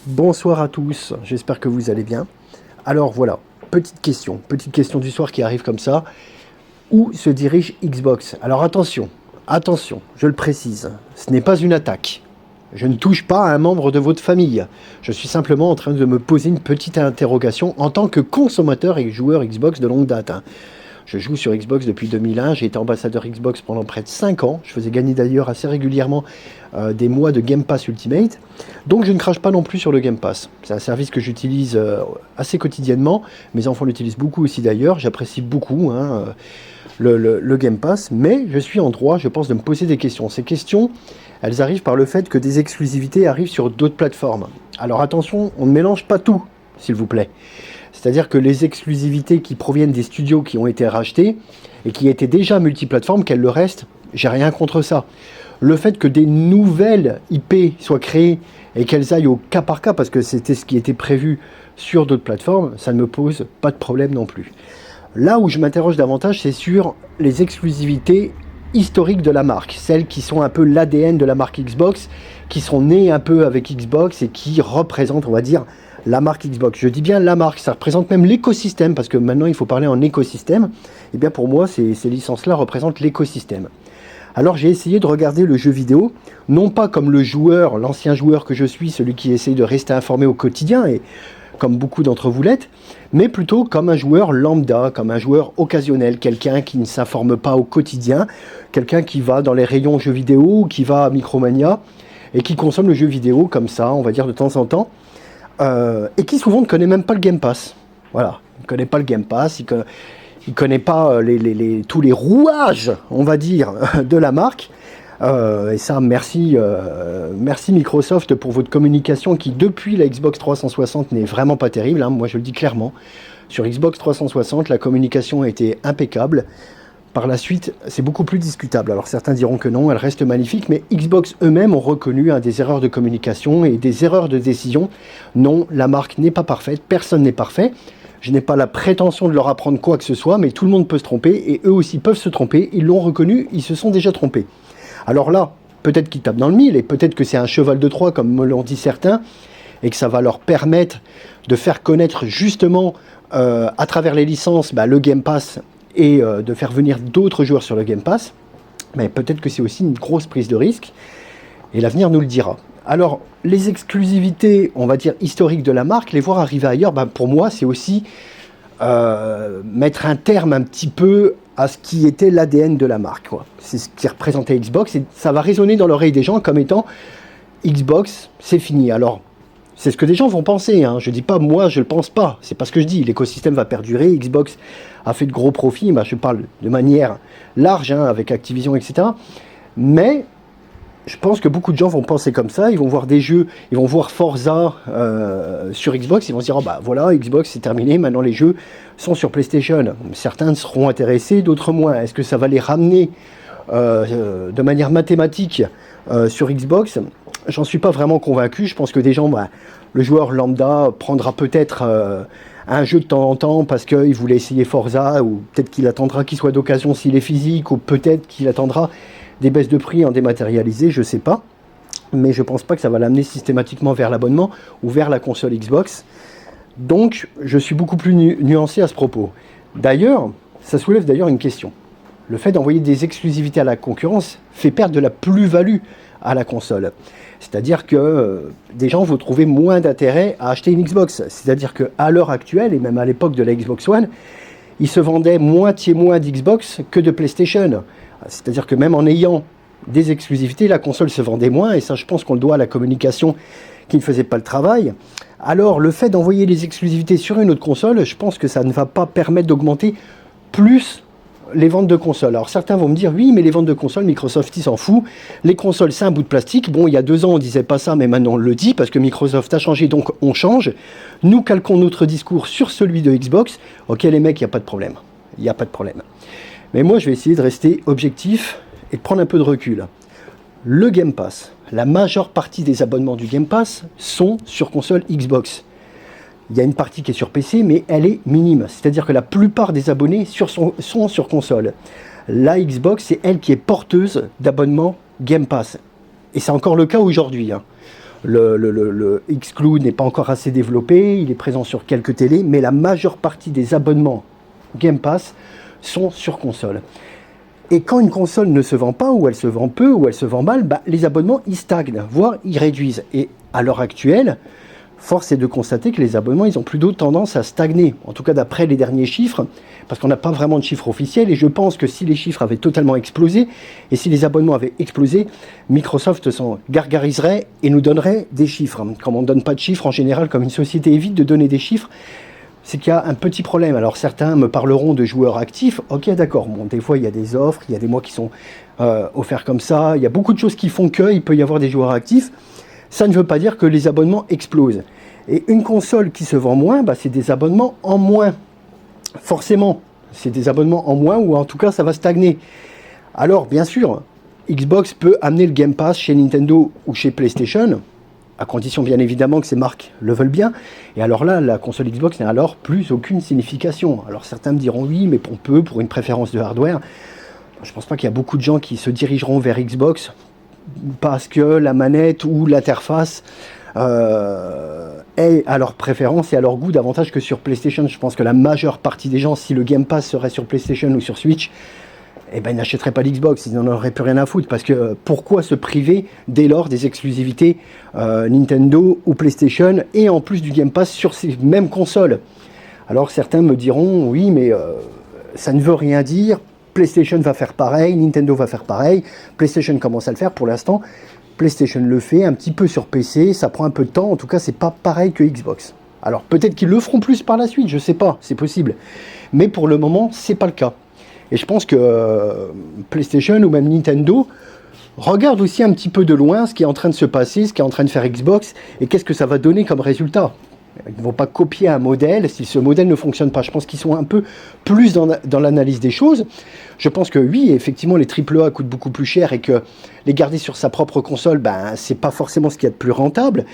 Bonsoir à tous, j'espère que vous allez bien. Alors voilà, petite question du soir qui arrive comme ça. Où se dirige Xbox? Alors attention, je le précise, ce n'est pas une attaque. Je ne touche pas à un membre de votre famille. Je suis simplement en train de me poser une petite interrogation en tant que consommateur et joueur Xbox de longue date. Je joue sur Xbox depuis 2001, j'ai été ambassadeur Xbox pendant près de 5 ans. Je faisais gagner d'ailleurs assez régulièrement des mois de Game Pass Ultimate. Donc je ne crache pas non plus sur le Game Pass. C'est un service que j'utilise assez quotidiennement. Mes enfants l'utilisent beaucoup aussi d'ailleurs. J'apprécie beaucoup le Game Pass. Mais je suis en droit, je pense, de me poser des questions. Ces questions, elles arrivent par le fait que des exclusivités arrivent sur d'autres plateformes. Alors attention, on ne mélange pas tout, s'il vous plaît. C'est-à-dire que les exclusivités qui proviennent des studios qui ont été rachetés et qui étaient déjà multiplateformes, qu'elles le restent, j'ai rien contre ça. Le fait que des nouvelles IP soient créées et qu'elles aillent au cas par cas, parce que c'était ce qui était prévu sur d'autres plateformes, ça ne me pose pas de problème non plus. Là où je m'interroge davantage, c'est sur les exclusivités historiques de la marque, celles qui sont un peu l'ADN de la marque Xbox, qui sont nées un peu avec Xbox et qui représentent, on va dire, la marque Xbox. Je dis bien la marque, ça représente même l'écosystème, parce que maintenant il faut parler en écosystème. Et bien pour moi, ces licences-là représentent l'écosystème. Alors j'ai essayé de regarder le jeu vidéo, non pas comme le joueur, l'ancien joueur que je suis, celui qui essaye de rester informé au quotidien, et comme beaucoup d'entre vous l'êtes, mais plutôt comme un joueur lambda, comme un joueur occasionnel, quelqu'un qui ne s'informe pas au quotidien, quelqu'un qui va dans les rayons jeux vidéo, ou qui va à Micromania, et qui consomme le jeu vidéo comme ça, on va dire de temps en temps, et qui souvent ne connaît même pas le Game Pass. Voilà, il ne connaît pas le Game Pass, il ne connaît pas tous les rouages, on va dire, de la marque. Et ça, merci Microsoft pour votre communication qui, depuis la Xbox 360, n'est vraiment pas terrible. Moi, je le dis clairement. Sur Xbox 360, la communication a été impeccable. Par la suite, c'est beaucoup plus discutable. Alors certains diront que non, elle reste magnifique, mais Xbox eux-mêmes ont reconnu des erreurs de communication et des erreurs de décision. Non, la marque n'est pas parfaite, personne n'est parfait. Je n'ai pas la prétention de leur apprendre quoi que ce soit, mais tout le monde peut se tromper, et eux aussi peuvent se tromper. Ils l'ont reconnu, ils se sont déjà trompés. Alors là, peut-être qu'ils tapent dans le mille, et peut-être que c'est un cheval de Troie, comme me l'ont dit certains, et que ça va leur permettre de faire connaître justement, à travers les licences, le Game Pass, et de faire venir d'autres joueurs sur le Game Pass. Mais peut-être que c'est aussi une grosse prise de risque, et l'avenir nous le dira. Alors, les exclusivités, on va dire, historiques de la marque, les voir arriver ailleurs, pour moi, c'est aussi mettre un terme un petit peu à ce qui était l'ADN de la marque, quoi. C'est ce qui représentait Xbox, et ça va résonner dans l'oreille des gens comme étant Xbox, c'est fini. Alors, c'est ce que des gens vont penser, Je dis pas, moi, je le pense pas. C'est pas ce que je dis. L'écosystème va perdurer. Xbox a fait de gros profits. Je parle de manière large, avec Activision, etc. Mais je pense que beaucoup de gens vont penser comme ça. Ils vont voir des jeux, ils vont voir Forza sur Xbox. Ils vont se dire, voilà, Xbox, c'est terminé. Maintenant, les jeux sont sur PlayStation. Certains seront intéressés, d'autres moins. Est-ce que ça va les ramener de manière mathématique sur Xbox? J'en suis pas vraiment convaincu. Je pense que des gens, le joueur lambda prendra peut-être un jeu de temps en temps parce qu'il voulait essayer Forza, ou peut-être qu'il attendra qu'il soit d'occasion s'il est physique, ou peut-être qu'il attendra des baisses de prix en dématérialisé, je sais pas. Mais je pense pas que ça va l'amener systématiquement vers l'abonnement ou vers la console Xbox. Donc, je suis beaucoup plus nuancé à ce propos. D'ailleurs, ça soulève d'ailleurs une question. Le fait d'envoyer des exclusivités à la concurrence fait perdre de la plus-value à la console. C'est-à-dire que des gens vont trouver moins d'intérêt à acheter une Xbox. C'est-à-dire qu'à l'heure actuelle, et même à l'époque de la Xbox One, il se vendait moitié moins d'Xbox que de PlayStation. C'est-à-dire que même en ayant des exclusivités, la console se vendait moins, et ça, je pense qu'on le doit à la communication qui ne faisait pas le travail. Alors, le fait d'envoyer les exclusivités sur une autre console, je pense que ça ne va pas permettre d'augmenter plus les ventes de consoles. Alors certains vont me dire, oui, mais les ventes de consoles, Microsoft, il s'en fout. Les consoles, c'est un bout de plastique. Bon, il y a 2 ans, on disait pas ça, mais maintenant on le dit, parce que Microsoft a changé, donc on change. Nous calquons notre discours sur celui de Xbox. Ok, les mecs, il n'y a pas de problème. Il n'y a pas de problème. Mais moi, je vais essayer de rester objectif et de prendre un peu de recul. Le Game Pass, la majeure partie des abonnements du Game Pass sont sur console Xbox. Il y a une partie qui est sur PC, mais elle est minime. C'est-à-dire que la plupart des abonnés sont sur console. La Xbox, c'est elle qui est porteuse d'abonnements Game Pass. Et c'est encore le cas aujourd'hui. Le Xcloud n'est pas encore assez développé, il est présent sur quelques télés, mais la majeure partie des abonnements Game Pass sont sur console. Et quand une console ne se vend pas, ou elle se vend peu, ou elle se vend mal, les abonnements ils stagnent, voire ils réduisent. Et à l'heure actuelle, force est de constater que les abonnements ils ont plutôt tendance à stagner, en tout cas d'après les derniers chiffres, parce qu'on n'a pas vraiment de chiffres officiels, et je pense que si les chiffres avaient totalement explosé, et si les abonnements avaient explosé, Microsoft s'en gargariserait et nous donnerait des chiffres. Comme on ne donne pas de chiffres en général, comme une société évite de donner des chiffres, c'est qu'il y a un petit problème. Alors certains me parleront de joueurs actifs, ok d'accord, bon, des fois il y a des offres, il y a des mois qui sont offerts comme ça, il y a beaucoup de choses qui font qu'il peut y avoir des joueurs actifs, ça ne veut pas dire que les abonnements explosent. Et une console qui se vend moins, c'est des abonnements en moins. Forcément, c'est des abonnements en moins, ou en tout cas ça va stagner. Alors bien sûr, Xbox peut amener le Game Pass chez Nintendo ou chez PlayStation, à condition bien évidemment que ces marques le veulent bien. Et alors là, la console Xbox n'a alors plus aucune signification. Alors certains me diront oui, mais on peut, pour une préférence de hardware. Je ne pense pas qu'il y a beaucoup de gens qui se dirigeront vers Xbox parce que la manette ou l'interface est à leur préférence et à leur goût davantage que sur PlayStation. Je pense que la majeure partie des gens, si le Game Pass serait sur PlayStation ou sur Switch, ils n'achèteraient pas l'Xbox, ils n'en auraient plus rien à foutre, parce que pourquoi se priver dès lors des exclusivités Nintendo ou PlayStation, et en plus du Game Pass sur ces mêmes consoles? Alors certains me diront, oui, mais ça ne veut rien dire, PlayStation va faire pareil, Nintendo va faire pareil, PlayStation commence à le faire pour l'instant, PlayStation le fait un petit peu sur PC, ça prend un peu de temps, en tout cas c'est pas pareil que Xbox. Alors peut-être qu'ils le feront plus par la suite, je sais pas, c'est possible, mais pour le moment c'est pas le cas. Et je pense que PlayStation ou même Nintendo regarde aussi un petit peu de loin ce qui est en train de se passer, ce qui est en train de faire Xbox, et qu'est-ce que ça va donner comme résultat. Ils ne vont pas copier un modèle si ce modèle ne fonctionne pas. Je pense qu'ils sont un peu plus dans l'analyse des choses. Je pense que oui, effectivement, les AAA coûtent beaucoup plus cher, et que les garder sur sa propre console, c'est pas forcément ce qu'il y a de plus rentable.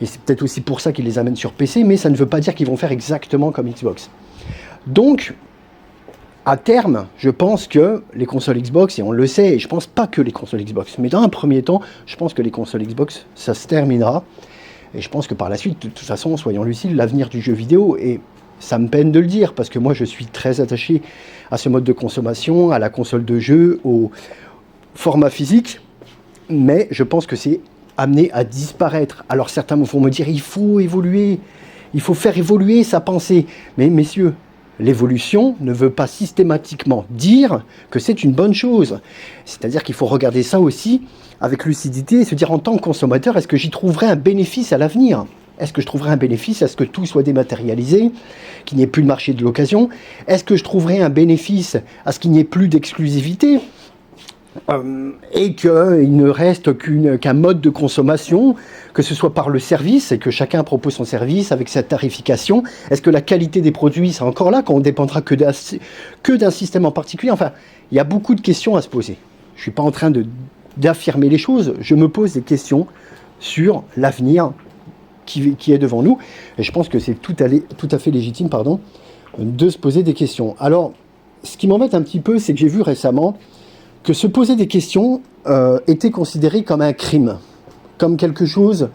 Et c'est peut-être aussi pour ça qu'ils les amènent sur PC, mais ça ne veut pas dire qu'ils vont faire exactement comme Xbox. Donc, à terme, je pense que les consoles Xbox, et on le sait, et je pense pas que les consoles Xbox, mais dans un premier temps, je pense que les consoles Xbox, ça se terminera. Et je pense que par la suite, de toute façon, soyons lucides, l'avenir du jeu vidéo, et ça me peine de le dire, parce que moi je suis très attaché à ce mode de consommation, à la console de jeu, au format physique, mais je pense que c'est amené à disparaître. Alors certains vont me dire, il faut évoluer, il faut faire évoluer sa pensée. Mais messieurs, l'évolution ne veut pas systématiquement dire que c'est une bonne chose. C'est-à-dire qu'il faut regarder ça aussi avec lucidité et se dire, en tant que consommateur, est-ce que j'y trouverai un bénéfice à l'avenir ? Est-ce que je trouverai un bénéfice à ce que tout soit dématérialisé, qu'il n'y ait plus de marché de l'occasion ? Est-ce que je trouverai un bénéfice à ce qu'il n'y ait plus d'exclusivité ? Et qu'il ne reste qu'un mode de consommation, que ce soit par le service, et que chacun propose son service avec sa tarification. Est-ce que la qualité des produits sera encore là, quand on ne dépendra que d'un système en particulier ? Enfin, il y a beaucoup de questions à se poser. Je ne suis pas en train d'affirmer les choses, je me pose des questions sur l'avenir qui est devant nous, et je pense que c'est tout à fait légitime, de se poser des questions. Alors, ce qui m'embête un petit peu, c'est que j'ai vu récemment que se poser des questions était considéré comme un crime, comme quelque chose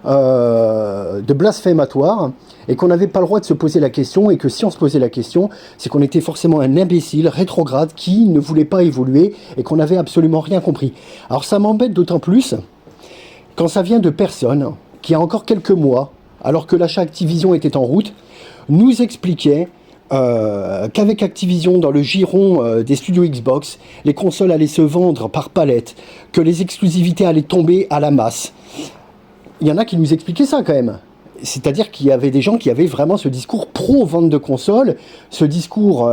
de blasphématoire, et qu'on n'avait pas le droit de se poser la question, et que si on se posait la question, c'est qu'on était forcément un imbécile rétrograde qui ne voulait pas évoluer, et qu'on n'avait absolument rien compris. Alors ça m'embête d'autant plus quand ça vient de personnes qui, il y a encore quelques mois, alors que l'achat Activision était en route, nous expliquaient qu'avec Activision dans le giron des studios Xbox, les consoles allaient se vendre par palette, que les exclusivités allaient tomber à la masse. Il y en a qui nous expliquaient ça quand même. C'est-à-dire qu'il y avait des gens qui avaient vraiment ce discours pro-vente de consoles, ce discours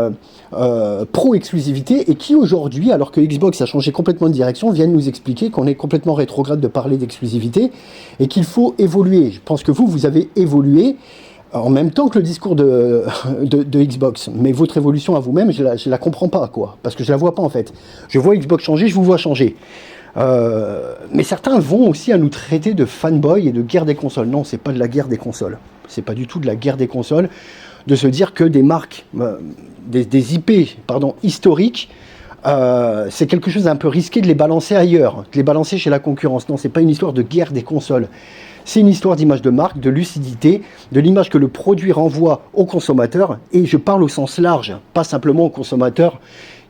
pro-exclusivité, et qui aujourd'hui, alors que Xbox a changé complètement de direction, viennent nous expliquer qu'on est complètement rétrograde de parler d'exclusivité, et qu'il faut évoluer. Je pense que vous avez évolué en même temps que le discours de Xbox. Mais votre évolution à vous-même, je la comprends pas, quoi. Parce que je la vois pas, en fait. Je vois Xbox changer, je vous vois changer. Mais certains vont aussi à nous traiter de fanboy et de guerre des consoles. Non, c'est pas de la guerre des consoles. C'est pas du tout de la guerre des consoles de se dire que des marques, des IP, historiques, c'est quelque chose d'un peu risqué de les balancer ailleurs, de les balancer chez la concurrence. Non, c'est pas une histoire de guerre des consoles. C'est une histoire d'image de marque, de lucidité, de l'image que le produit renvoie au consommateur. Et je parle au sens large, pas simplement au consommateur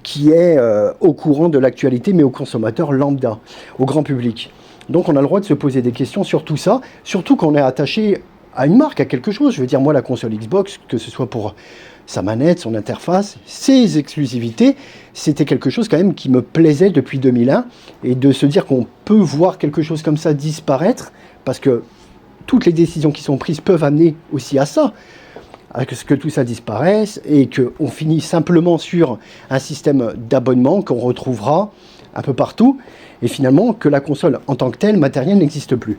qui est au courant de l'actualité, mais au consommateur lambda, au grand public. Donc on a le droit de se poser des questions sur tout ça, surtout qu'on est attaché à une marque, à quelque chose. Je veux dire, moi, la console Xbox, que ce soit pour sa manette, son interface, ses exclusivités, c'était quelque chose quand même qui me plaisait depuis 2001. Et de se dire qu'on peut voir quelque chose comme ça disparaître, parce que toutes les décisions qui sont prises peuvent amener aussi à ça, à ce que tout ça disparaisse, et qu'on finit simplement sur un système d'abonnement qu'on retrouvera un peu partout, et finalement que la console en tant que telle, matérielle, n'existe plus.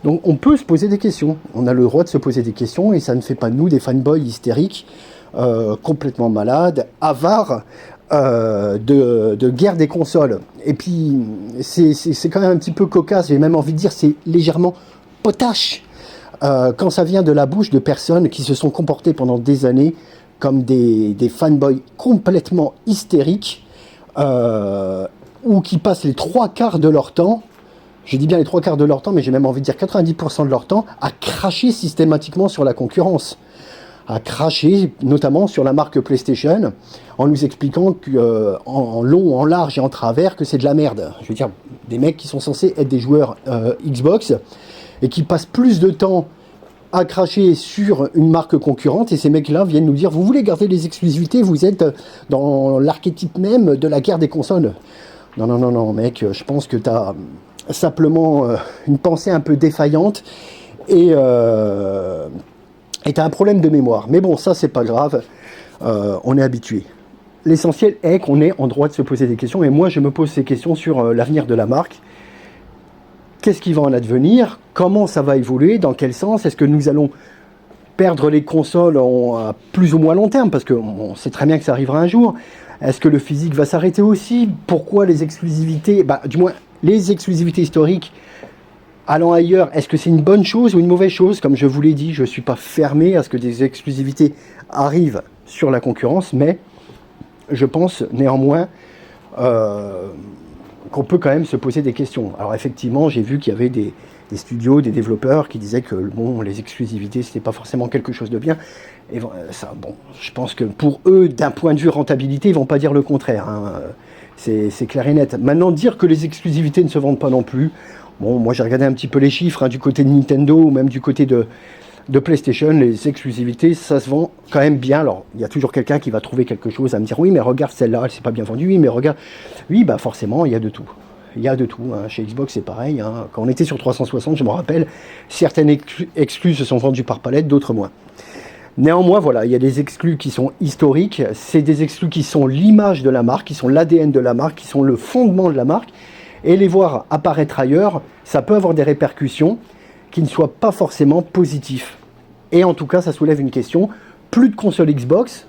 Donc on peut se poser des questions, on a le droit de se poser des questions, et ça ne fait pas de nous des fanboys hystériques, complètement malades, avares de guerre des consoles. Et puis c'est quand même un petit peu cocasse, j'ai même envie de dire c'est légèrement potache quand ça vient de la bouche de personnes qui se sont comportées pendant des années comme des fanboys complètement hystériques, ou qui passent les 3/4 de leur temps, je dis bien les 3/4 de leur temps, mais j'ai même envie de dire 90% de leur temps, à cracher systématiquement sur la concurrence, à cracher notamment sur la marque PlayStation, en nous expliquant en long, en large et en travers que c'est de la merde. Je veux dire, des mecs qui sont censés être des joueurs Xbox, et qui passent plus de temps à cracher sur une marque concurrente, et ces mecs-là viennent nous dire, vous voulez garder les exclusivités, vous êtes dans l'archétype même de la guerre des consoles. Non, non, non, non, mec, je pense que tu as simplement une pensée un peu défaillante, et tu as un problème de mémoire. Mais bon, ça, c'est pas grave, on est habitué. L'essentiel est qu'on est en droit de se poser des questions, et moi, je me pose ces questions sur l'avenir de la marque. Qu'est-ce qui va en advenir? Comment ça va évoluer? Dans quel sens? Est-ce que nous allons perdre les consoles à plus ou moins long terme? Parce qu'on sait très bien que ça arrivera un jour. Est-ce que le physique va s'arrêter aussi? Pourquoi les exclusivités, du moins les exclusivités historiques allant ailleurs, est-ce que c'est une bonne chose ou une mauvaise chose? Comme je vous l'ai dit, je ne suis pas fermé à ce que des exclusivités arrivent sur la concurrence, mais je pense néanmoins qu'on peut quand même se poser des questions. Alors effectivement, j'ai vu qu'il y avait des studios, des développeurs qui disaient que bon, les exclusivités, c'était pas forcément quelque chose de bien. Et ça, bon, je pense que pour eux, d'un point de vue rentabilité, ils vont pas dire le contraire, hein. C'est clair et net. Maintenant, dire que les exclusivités ne se vendent pas non plus, bon, moi j'ai regardé un petit peu les chiffres, hein, du côté de Nintendo ou même du côté de PlayStation, les exclusivités, ça se vend quand même bien. Alors, il y a toujours quelqu'un qui va trouver quelque chose à me dire, oui, mais regarde celle-là, elle s'est pas bien vendue, oui, mais regarde. Oui, forcément, il y a de tout. Il y a de tout, hein. Chez Xbox, c'est pareil, hein. Quand on était sur 360, je me rappelle, certaines exclus se sont vendues par palette, d'autres moins. Néanmoins, voilà, il y a des exclus qui sont historiques, c'est des exclus qui sont l'image de la marque, qui sont l'ADN de la marque, qui sont le fondement de la marque, et les voir apparaître ailleurs, ça peut avoir des répercussions qui ne soient pas forcément positifs. Et en tout cas, ça soulève une question, plus de console Xbox,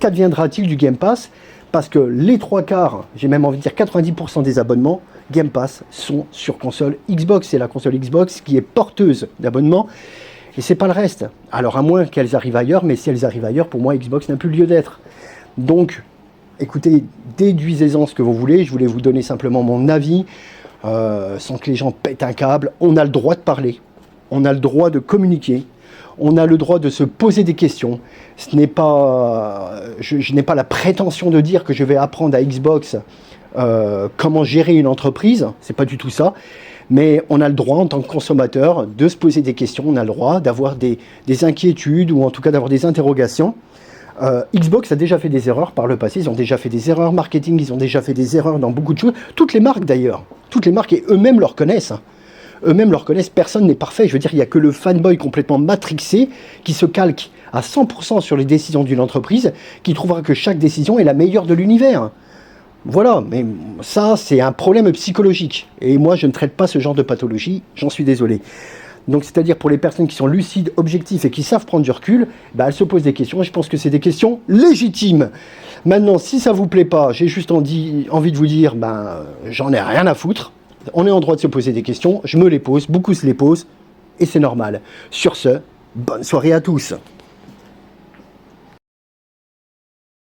qu'adviendra-t-il du Game Pass? Parce que les 3/4, j'ai même envie de dire 90% des abonnements Game Pass sont sur console Xbox. C'est la console Xbox qui est porteuse d'abonnements, et c'est pas le reste. Alors à moins qu'elles arrivent ailleurs, mais si elles arrivent ailleurs, pour moi Xbox n'a plus lieu d'être. Donc, écoutez, déduisez-en ce que vous voulez, je voulais vous donner simplement mon avis, sans que les gens pètent un câble. On a le droit de parler, on a le droit de communiquer, on a le droit de se poser des questions. Ce n'est pas, je n'ai pas la prétention de dire que je vais apprendre à Xbox comment gérer une entreprise, c'est pas du tout ça. Mais on a le droit, en tant que consommateur, de se poser des questions, on a le droit d'avoir des inquiétudes, ou en tout cas d'avoir des interrogations. Xbox a déjà fait des erreurs par le passé, ils ont déjà fait des erreurs marketing, ils ont déjà fait des erreurs dans beaucoup de choses. Toutes les marques d'ailleurs, toutes les marques, et eux-mêmes le reconnaissent. Eux-mêmes le reconnaissent, personne n'est parfait. Je veux dire, il n'y a que le fanboy complètement matrixé qui se calque à 100% sur les décisions d'une entreprise, qui trouvera que chaque décision est la meilleure de l'univers. Voilà, mais ça, c'est un problème psychologique. Et moi, je ne traite pas ce genre de pathologie, j'en suis désolé. Donc, c'est-à-dire pour les personnes qui sont lucides, objectives et qui savent prendre du recul, elles se posent des questions, et je pense que c'est des questions légitimes. Maintenant, si ça vous plaît pas, j'ai juste envie de vous dire, j'en ai rien à foutre. On est en droit de se poser des questions, je me les pose, beaucoup se les posent, et c'est normal. Sur ce, bonne soirée à tous.